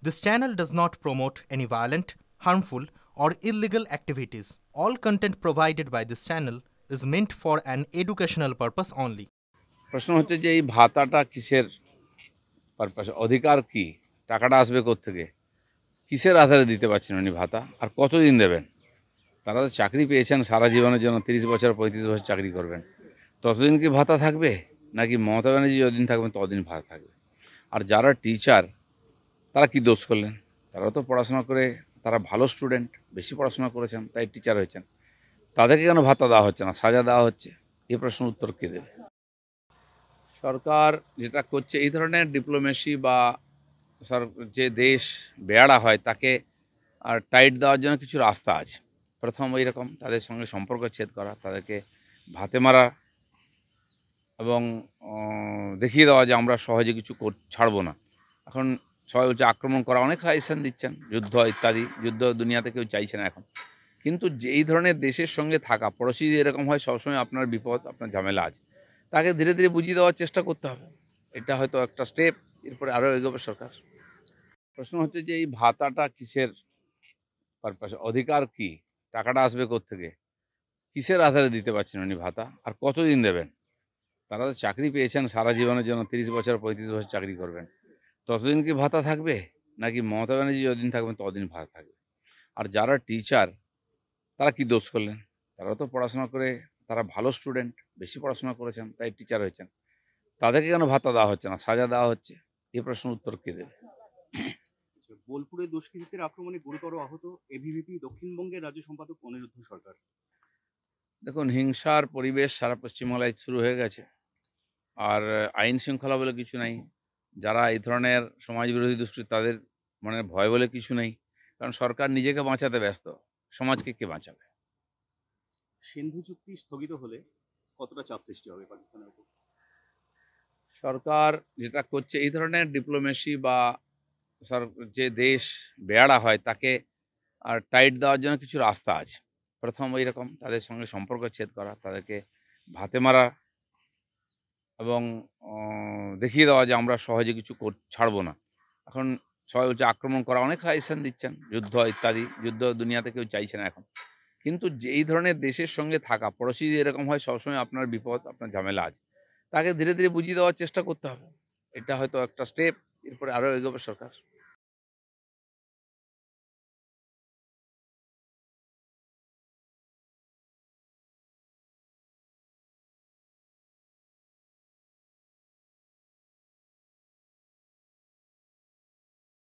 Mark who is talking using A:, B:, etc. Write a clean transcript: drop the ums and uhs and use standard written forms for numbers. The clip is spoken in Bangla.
A: This channel does not promote any violent, harmful, or illegal activities. All content provided by this channel is meant for an educational purpose only.
B: প্রশ্ন হচ্ছে যে এই ভাতাটা কিসের পারপাসে, অধিকার কি, টাকাটা আসবে কোত্থেকে, কিসের আধারে দিতে পারছেন উনি ভাতা, আর কতদিন দেবেন? তারা তো চাকরি পেয়েছেন সারা জীবনের জন্য, 30 বছর 35 বছর চাকরি করবেন, ততদিন কি ভাতা থাকবে? নাকি মমতা ব্যানার্জি যতদিন থাকবেন ততদিন ভাতা থাকবে? আর যারা টিচার তারা কি দোষ করলেন? তারাও তো পড়াশোনা করে, তারা ভালো স্টুডেন্ট, বেশি পড়াশোনা করেছেন তাই টিচার হয়েছেন, তাদেরকে কেন ভাতা দেওয়া হচ্ছে না, সাজা দেওয়া হচ্ছে? এই প্রশ্নের উত্তর কে দেবে? সরকার যেটা করছে, এই ধরনের ডিপ্লোমেসি বা যে দেশ বেয়াড়া হয় তাকে আর টাইট দেওয়ার জন্য কিছু রাস্তা আছে। প্রথম এইরকম তাদের সঙ্গে সম্পর্ক ছেদ করা, তাদেরকে ভাতে মারা এবং দেখিয়ে দেওয়া যে আমরা সহজে কিছু ছাড়বো না। এখন সবাই বলছে আক্রমণ করা, অনেক সাজেশন দিচ্ছেন, যুদ্ধ ইত্যাদি। যুদ্ধ দুনিয়াতে কেউ চাইছে না এখন, কিন্তু যে এই ধরনের দেশের সঙ্গে থাকা, পড়োশি এরকম হয় সবসময় আপনার বিপদ, আপনার ঝামেলা আছে, তাকে ধীরে ধীরে বুঝিয়ে দেওয়ার চেষ্টা করতে হবে। এটা হয়তো একটা স্টেপ, এরপরে আরও এগোবে সরকার। প্রশ্ন হচ্ছে যে এই ভাতাটা কিসের পারপাসে, অধিকার কি, টাকাটা আসবে কোত্থেকে, কিসের আধারে দিতে পারছেন উনি ভাতা, আর কতদিন দেবেন? তারা তো চাকরি পেয়েছেন সারা জীবনের জন্য, 30 বছর 35 বছর চাকরি করবেন, ততদিন কি ভাতা থাকবে? নাকি মমতা ব্যানার্জি যতদিন থাকবেন ততদিন ভাতা থাকবে? আর যারা টিচার তারা কি দোষ করলেন? তারাও তো পড়াশোনা করে, তারা ভালো স্টুডেন্ট, বেশি পড়াশোনা করেছেন তাই টিচার হয়েছেন, তাদেরকে কেন ভাতা দেওয়া হচ্ছে না, সাজা দেওয়া হচ্ছে? এই প্রশ্নের উত্তর কে দেবে?
C: বোলপুরে দুষ্কৃতীদের আক্রমণে গুরুতর আহত এবিভিপি দক্ষিণবঙ্গের রাজ্য সম্পাদক অনিরুদ্ধ সরকার।
B: দেখুন, হিংসার পরিবেশ সারা পশ্চিমবাংলায় শুরু হয়ে গেছে। আর আইন শৃঙ্খলা বলে কিছু নাই। যারা এই ধরনের সমাজবিরোধী দুষ্কৃতী, তাদের মানে ভয় বলে কিছু নেই, কারণ সরকার নিজেকে বাঁচাতে ব্যস্ত, সমাজকে কে বাঁচাবে?
C: সিন্ধু চুক্তি স্থগিত হলে কতটা চাপ সৃষ্টি হবে পাকিস্তানের উপর?
B: সরকার যেটা করছে, এই ধরনের ডিপ্লোমেসি বা যে দেশ বেয়াড়া হয় তাকে আর টাইট দেওয়ার জন্য কিছু রাস্তা আছে। প্রথম এইরকম তাদের সঙ্গে সম্পর্ক ছেদ করা, তাদেরকে ভাতে মারা এবং দেখিয়ে দেওয়া যে আমরা সহজে কিছু ছাড়বো না। এখন সবাই বলছে আক্রমণ করা, অনেক সাজেশন দিচ্ছেন, যুদ্ধ ইত্যাদি। যুদ্ধ দুনিয়াতে কেউ চাইছে না এখন, কিন্তু যে এই ধরনের দেশের সঙ্গে থাকা, পড়োশি এরকম হয় সবসময় আপনার বিপদ, আপনার ঝামেলা আছে, তাকে ধীরে ধীরে বুঝিয়ে দেওয়ার চেষ্টা করতে হবে। এটা হয়তো একটা স্টেপ, এরপরে আরও এগোবে সরকার।